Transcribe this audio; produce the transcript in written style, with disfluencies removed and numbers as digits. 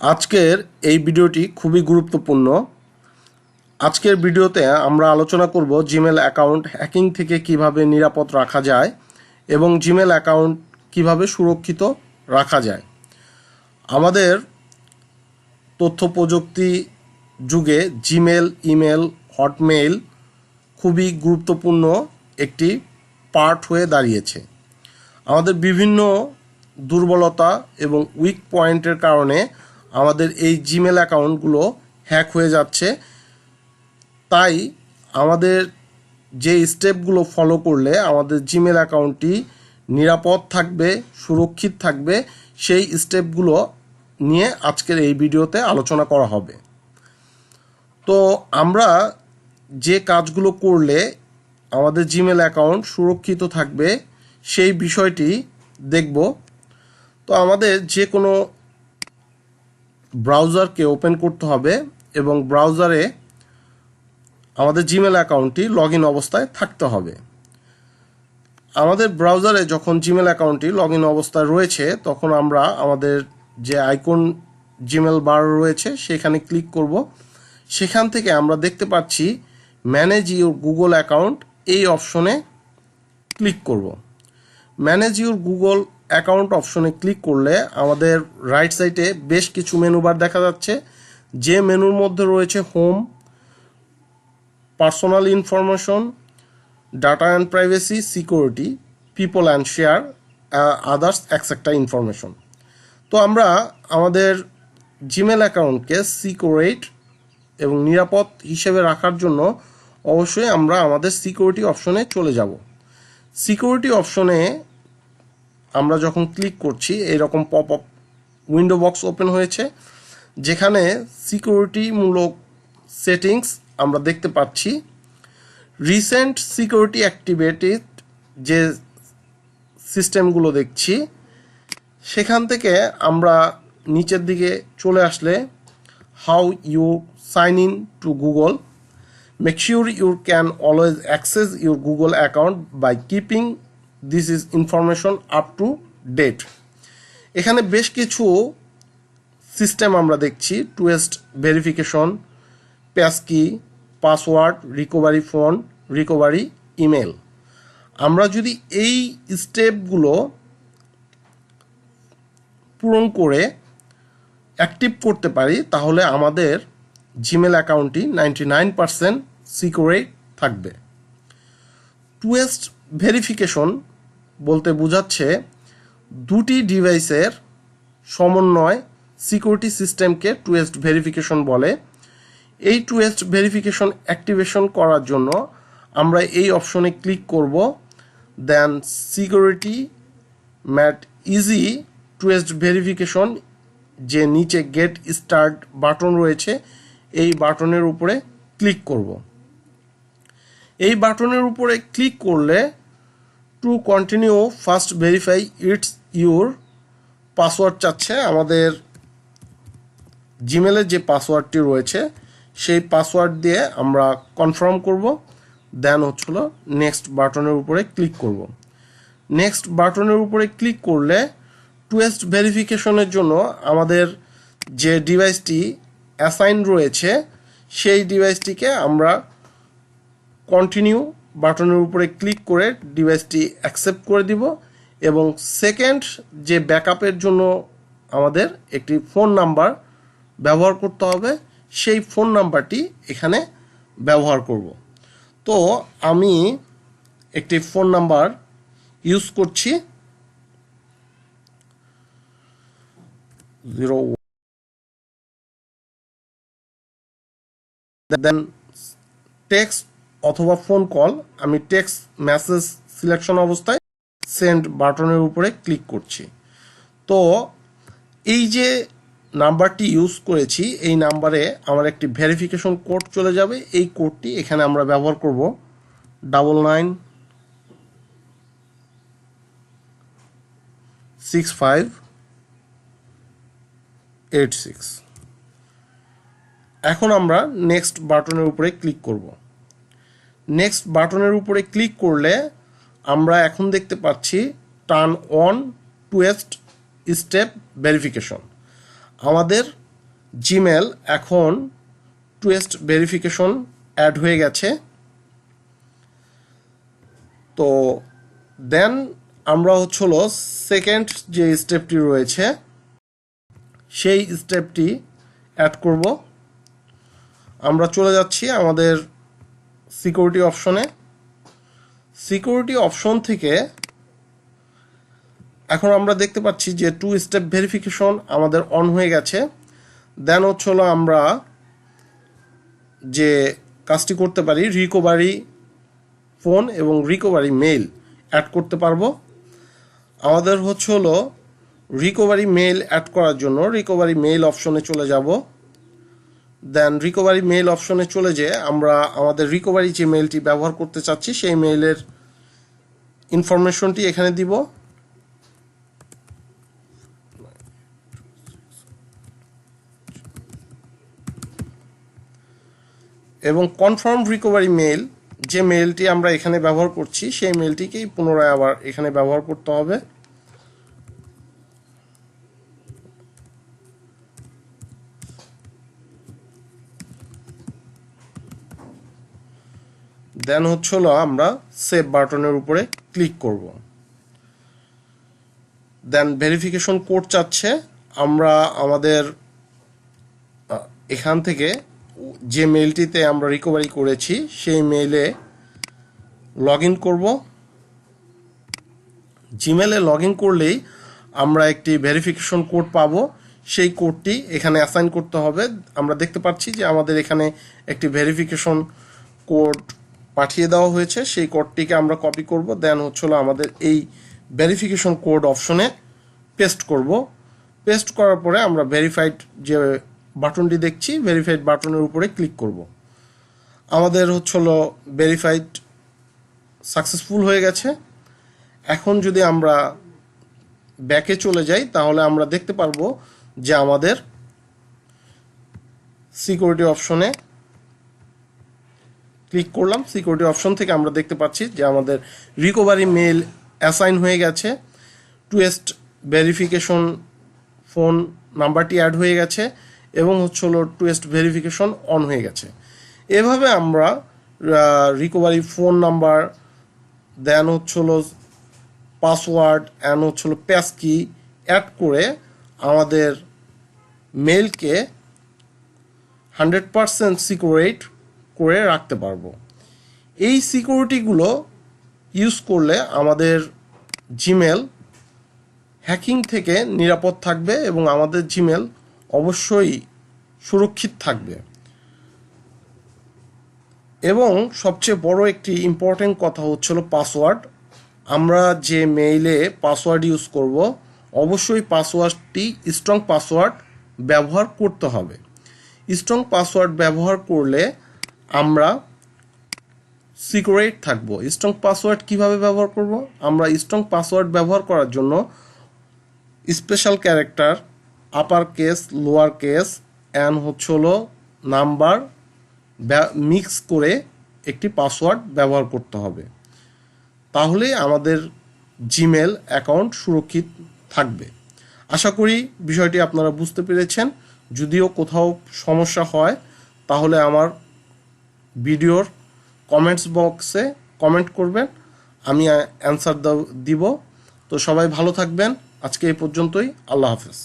আজকের এই ভিডিওটি খুবই গুরুত্বপূর্ণ। আজকের ভিডিওতে আমরা আলোচনা করব জিমেল অ্যাকাউন্ট হ্যাকিং থেকে কিভাবে নিরাপদ রাখা যায় এবং জিমেল অ্যাকাউন্ট কিভাবে সুরক্ষিত রাখা যায়। আমাদের তথ্য প্রযুক্তি যুগে জিমেল, ইমেল, হটমেইল খুবই গুরুত্বপূর্ণ একটি পার্ট হয়ে দাঁড়িয়েছে। আমাদের বিভিন্ন দুর্বলতা এবং উইক পয়েন্টের কারণে আমাদের এই জিমেল অ্যাকাউন্টগুলো হ্যাক হয়ে যাচ্ছে। তাই আমাদের যে স্টেপগুলো ফলো করলে আমাদের জিমেল অ্যাকাউন্টটি নিরাপদ থাকবে, সুরক্ষিত থাকবে, সেই স্টেপগুলো নিয়ে আজকের এই ভিডিওতে আলোচনা করা হবে। তো আমরা যে কাজগুলো করলে আমাদের জিমেল অ্যাকাউন্ট সুরক্ষিত থাকবে সেই বিষয়টি দেখব। তো আমাদের যে কোনো ব্রাউজারকে ওপেন করতে হবে এবং ব্রাউজারে আমাদের জিমেল অ্যাকাউন্টটি লগ ইন অবস্থায় থাকতে হবে। আমাদের ব্রাউজারে যখন জিমেল অ্যাকাউন্টটি লগ ইন অবস্থায় রয়েছে তখন আমরা আমাদের যে আইকন জিমেল বার রয়েছে সেখানে ক্লিক করব। সেখান থেকে আমরা দেখতে পাচ্ছি ম্যানেজ ইউর গুগল অ্যাকাউন্ট, এই অপশনে ক্লিক করব। ম্যানেজ ইউর গুগল অ্যাকাউন্ট অপশনে ক্লিক করলে আমাদের রাইট সাইডে বেশ কিছু মেনু বার দেখা যাচ্ছে। যে মেনুর মধ্যে রয়েছে home, personal information, data and privacy, security, people and share, others etcetera information. তো আমরা আমাদের জিমেল অ্যাকাউন্টকে সিকিউরেট এবং নিরাপদ হিসেবে রাখার জন্য অবশ্যই আমরা আমাদের সিকিউরিটি অপশনে চলে যাব। সিকিউরিটি অপশনে আমরা যখন ক্লিক করছি এইরকম pop up window box open হয়েছে, যেখানে সিকিউরিটিমূলক সেটিংস আমরা দেখতে পাচ্ছি। রিসেন্ট সিকিউরিটি অ্যাক্টিভেটেড যে সিস্টেমগুলো দেখছি, সেখান থেকে আমরা নিচের দিকে চলে আসলে how you sign in to Google, make sure you can always access your Google account by keeping this is information up to date. এখানে বেশ কিছু সিস্টেম আমরা দেখছি, two step verification, passkey, password, recovery phone, recovery email. আমরা যদি এই স্টেপগুলো পূরণ করে অ্যাক্টিভ করতে পারি তাহলে আমাদের জিমেল অ্যাকাউন্টটি 99% সিকিউরেট থাকবে। টু-স্টেপ ভেরিফিকেশন বলতে বোঝাচ্ছে দুটি ডিভাইসের সমন্বয় সিকিউরিটি সিস্টেমকে টু-স্টেপ ভেরিফিকেশন বলে। এই টু-স্টেপ ভেরিফিকেশন অ্যাক্টিভেশন করার জন্য আমরা এই অপশনে ক্লিক করব। Then security mat easy two step verification, যে নিচে গেট স্টার্ট বাটন রয়েছে এই বাটনের উপরে ক্লিক করব। এই বাটনের উপরে ক্লিক করলে to continue first verify it's your password চাচ্ছে। আমাদের জিমেলের যে পাসওয়ার্ডটি রয়েছে সেই পাসওয়ার্ড দিয়ে আমরা কনফার্ম করব। দেন হচ্ছিল নেক্সট বাটনের উপরে ক্লিক করব। নেক্সট বাটনের উপরে ক্লিক করলে টু-স্টেপ ভেরিফিকেশনের জন্য আমাদের যে ডিভাইসটি অ্যাসাইন রয়েছে সেই ডিভাইসটিকে আমরা কন্টিনিউ বাটনের উপরে ক্লিক করে ডিভাইসটি অ্যাকসেপ্ট করে দিব এবং সেকেন্ড যে ব্যাকআপের জন্য আমাদের একটি ফোন নাম্বার ব্যবহার করতে হবে, সেই ফোন নাম্বারটি এখানে ব্যবহার করব। তো আমি একটি ফোন নাম্বার ইউজ করছি, 0 দেন টেক্সট অথবা ফোন কল। আমি টেক্সট মেসেজ সিলেকশন অবস্থায় সেন্ড বাটনের উপরে ক্লিক করছি। তো এই যে নাম্বারটি ইউজ করেছি এই নাম্বারে আমার একটি ভেরিফিকেশন কোড চলে যাবে। এই কোডটি এখানে আমরা ব্যবহার করব 996586। এখন আমরা নেক্সট বাটনের উপরে ক্লিক করব। নেক্সট বাটনের উপরে ক্লিক করলে আমরা এখন দেখতে পাচ্ছি টার্ন অন টু-স্টেপ ভেরিফিকেশন। আমাদের জিমেল এখন টু স্টেপ ভেরিফিকেশন অ্যাড হয়ে গেছে। তো দেন আমরা হলো সেকেন্ড যে স্টেপটি রয়েছে সেই স্টেপটি অ্যাড করব। আমরা চলে যাচ্ছি আমাদের সিকিউরিটি অপশনে। সিকিউরিটি অপশন থেকে এখন আমরা দেখতে পাচ্ছি যে টু স্টেপ ভেরিফিকেশন আমাদের অন হয়ে গেছে। দেন হলো আমরা যে কাজটি করতে পারি, রিকভারি ফোন এবং রিকভারি মেইল অ্যাড করতে পারবো। আমাদের হলো রিকভারি মেইল অ্যাড করার জন্য রিকভারি মেইল অপশনে চলে যাব। দেন রিকভারি মেইল অপশনে চলে যেয়ে আমরা আমাদের রিকভারি যে মেইলটি ব্যবহার করতে চাচ্ছি সেই মেইলের ইনফরমেশনটি এখানে দিব। এবং কনফার্ম রিকভারি মেইল যে মেইলটি আমরা এখানে ব্যবহার করছি সেই মেইলটিকেই পুনরায় আবার এখানে ব্যবহার করতে হবে। দেন হলো আমরা সেভ বাটনের উপরে ক্লিক করব। দেন ভেরিফিকেশন কোড চাচ্ছে, আমরা আমাদের এখান থেকে যে মেইলটিতে আমরা রিকভারি করেছি সেই মেইলে লগ ইন করবো। জিমেলে লগ ইন করলেই আমরা একটি ভেরিফিকেশন কোড পাবো। সেই কোডটি এখানে অ্যাসাইন করতে হবে। আমরা দেখতে পাচ্ছি যে আমাদের এখানে একটি ভেরিফিকেশন কোড পাঠিয়ে দেওয়া হয়েছে। সেই কোডটিকে আমরা কপি করব। দেন হলো আমাদের এই ভেরিফিকেশন কোড অপশনে পেস্ট করব। পেস্ট করার পরে আমরা ভেরিফাইড যে বাটনটি দেখছি ভেরিফাইড বাটনের উপরে ক্লিক করব। আমাদের হলো ভেরিফাইড সাকসেসফুল হয়ে গেছে। এখন যদি আমরা ব্যাকে চলে যাই তাহলে আমরা দেখতে পারবো যে আমাদের সিকিউরিটি অপশনে ক্লিক করলাম। সিকিউরিটি অপশন থেকে আমরা দেখতে পাচ্ছি যে আমাদের রিকভারি মেইল অ্যাসাইন হয়ে গেছে, টু স্টেপ ভেরিফিকেশন ফোন নাম্বারটি অ্যাড হয়ে গেছে এবং হলো টু স্টেপ ভেরিফিকেশন অন হয়ে গেছে। এভাবে আমরা রিকভারি ফোন নাম্বার, দেন হলো পাসওয়ার্ড অ্যান্ড হলো প্যাসকি অ্যাড করে আমাদের মেইলকে 100% সিকিউরেট করে রাখতে পারবো। এই সিকিউরিটিগুলো ইউজ করলে আমাদের জিমেল হ্যাকিং থেকে নিরাপদ থাকবে এবং আমাদের জিমেল অবশ্যই সুরক্ষিত থাকবে। এবং সবচেয়ে বড় একটি ইম্পর্টেন্ট কথা হলো পাসওয়ার্ড। আমরা যে মেইলে পাসওয়ার্ড ইউজ করব অবশ্যই পাসওয়ার্ডটি স্ট্রং পাসওয়ার্ড ব্যবহার করতে হবে। স্ট্রং পাসওয়ার্ড ব্যবহার করলে আমরা সিকিউরেট থাকবো। স্ট্রং পাসওয়ার্ড কিভাবে ব্যবহার করব? আমরা স্ট্রং পাসওয়ার্ড ব্যবহার করার জন্য special character, upper case, lower case and হলো নাম্বার মিক্স করে একটি পাসওয়ার্ড ব্যবহার করতে হবে। তাহলে আমাদের জিমেল অ্যাকাউন্ট সুরক্ষিত থাকবে। আশা করি বিষয়টি আপনারা বুঝতে পেরেছেন। যদিও কোথাও সমস্যা হয় তাহলে আমার ভিডিওর কমেন্টস বক্সে কমেন্ট করবেন, আমি অ্যান্সার দিব। তো সবাই ভালো থাকবেন। আজকে এই পর্যন্তই। আল্লাহ হাফেজ।